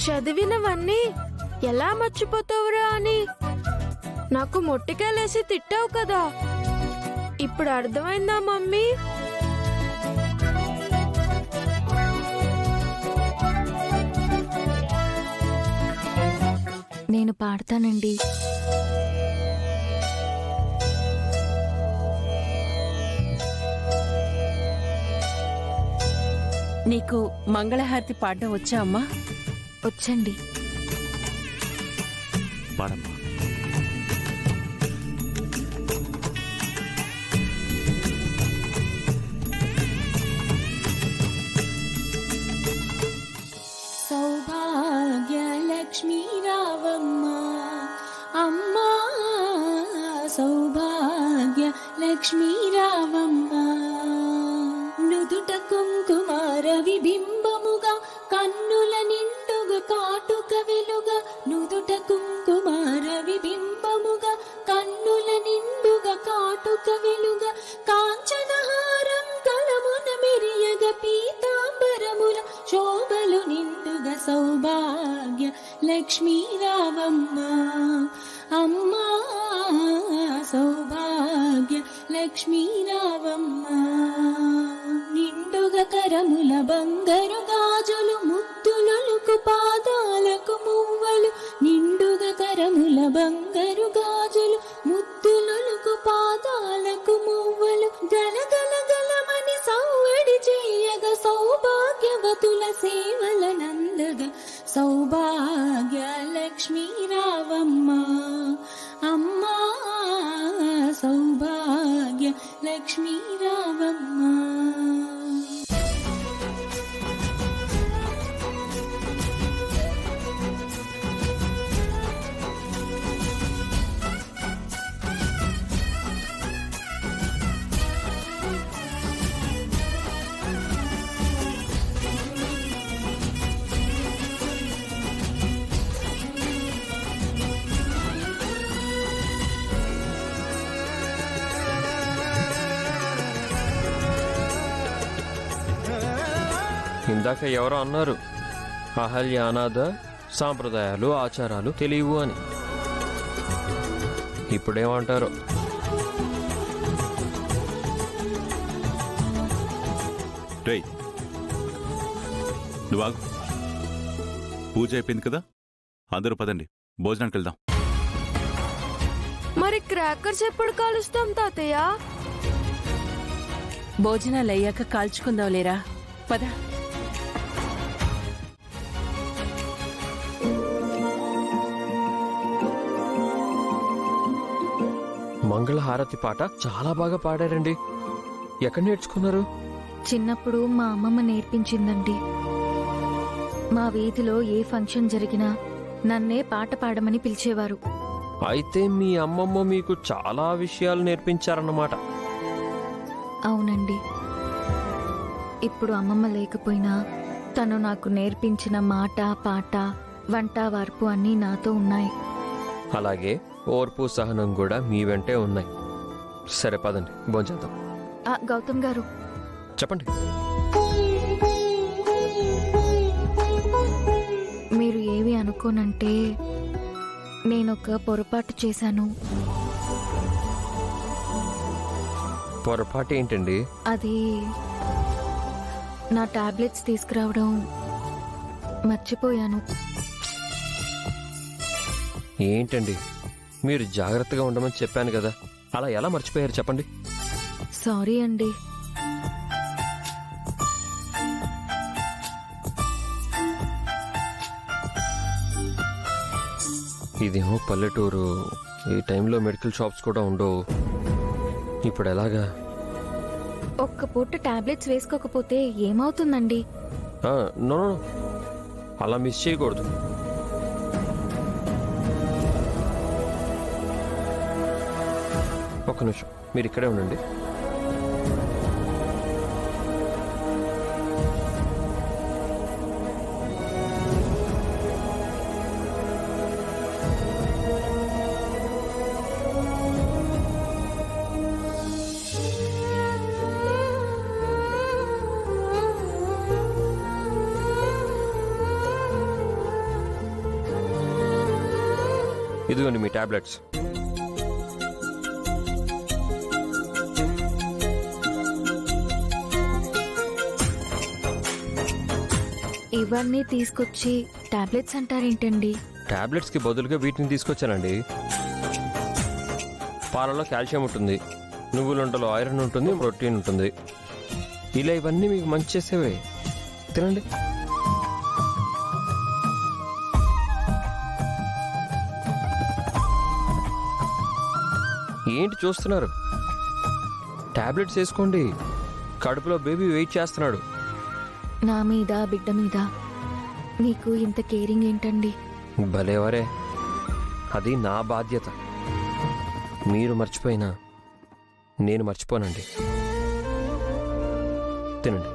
చదివినవన్నీ ఎలా మర్చిపోతావురా అని నాకు మొట్టికాయలేసి తిట్టావు కదా. ఇప్పుడు అర్థమైందా మమ్మీ? నేను పాడతానండి. నీకు మంగళహారతి పాడడం వచ్చా అమ్మా? వచ్చండి. పాడమ్మా. సౌభాగ్యలక్ష్మీ రావమ్మ అమ్మా, సౌభాగ్య లక్ష్మీ రావమ్మ. నుదుట కుంకుమార విబింబముగా కన్నుల నిండుగా కాటుక వెలుగా, నుదుట కుంకుమార విబింబముగా కన్నుల నిండుగా కాటుక వెలుగా, కాంచనహారం కలమున మెరియగ పీతాంబరముల శోభలు నిండుగా, సౌభాగ్య లక్ష్మీ రావమ్మ అమ్మా, సౌభాగ్య లక్ష్మీ రావమ్మ. నిండుగా కరముల బంగారు గాజులు ముత్తులొలుకు పాదాలకు మువ్వలు, నిండుగా కరముల బంగారు గాజులు ముత్తులొలుకు పాదాలకు మువ్వలు, గలగల గలమని సౌవడి చేయగ సౌభాగ్యవతుల సేవల నందగ, సౌభాగ్య లక్ష్మీ రావమ్మ అమ్మా, సౌభాగ్య లక్ష్మీ రావమ్మ. ఇందాక ఎవరో అన్నారు అహల్య అనాథ, సాంప్రదాయాలు ఆచారాలు తెలియవు అని. ఇప్పుడేమంటారు? రేయ్, నువ్వు ఆగు. పూజ అయిపోయింది కదా, అందరూ పదండి భోజనానికి వెళ్దాం. మరి క్రాకర్స్ ఎప్పుడు కాలుస్తాం తాతయ్య? భోజనాలు అయ్యాక కాల్చుకుందాం లేరా, పద. మంగళహారతి పాట చాలా బాగా పాడారండి. ఎక్కడ నేర్చుకున్నారు? చిన్నప్పుడు మా అమ్మమ్మ నేర్పించిందండి. మా వీధిలో ఏ ఫంక్షన్ జరిగినా నన్నే పాట పాడమని పిలిచేవారు. అయితే మీ అమ్మమ్మ మీకు చాలా విషయాలు నేర్పించారన్నమాట. అవునండి. ఇప్పుడు అమ్మమ్మ లేకపోయినా తను నాకు నేర్పించిన మాట, పాట, వంట, వార్పు అన్నీ నాతో ఉన్నాయి. ఓర్పు, సహనం కూడా మీ వెంటే ఉన్నాయి. సరే పదండి భోంచేద్దాం. గౌతమ్ గారు చెప్పండి. మీరు ఏవి అనుకోనంటే నేనొక పొరపాటు చేశాను. పొరపాటు ఏంటండి? అది నా టాబ్లెట్స్ తీసుకురావడం మర్చిపోయాను. ఏంటండి, మీరు జాగ్రత్తగా ఉండమని చెప్పాను కదా, అలా ఎలా మర్చిపోయారు చెప్పండి. సారీ అండి. ఇదేమో పల్లెటూరు, ఈ టైంలో మెడికల్ షాప్స్ కూడా ఉండవు. ఇప్పుడు ఎలాగా? ఒక్క పూట టాబ్లెట్స్ వేసుకోకపోతే ఏమవుతుందండి? నో, అలా మిస్ చేయకూడదు. ఒక్క నిమిషం, మీరు ఇక్కడే ఉండండి. ఇదిగోండి మీ టాబ్లెట్స్. ఇవన్నీ తీసుకొచ్చి టాబ్లెట్స్ అంటారేంటండి? టాబ్లెట్స్కి బదులుగా వీటిని తీసుకొచ్చానండి. పాలలో కాల్షియం ఉంటుంది, నువ్వులుంటలో ఐరన్ ఉంటుంది, ప్రోటీన్ ఉంటుంది. ఇలా ఇవన్నీ మీకు మంచి చేసేవే. తినండి. ఏంటి చూస్తున్నారు? టాబ్లెట్స్ వేసుకోండి. కడుపులో బేబీ వెయిట్ చేస్తున్నాడు. నా మీద బిడ్డ మీద మీకు ఇంత కేరింగ్ ఏంటండి? భలేవరే, అది నా బాధ్యత. మీరు మర్చిపోయినా నేను మర్చిపోనండి. తినండి.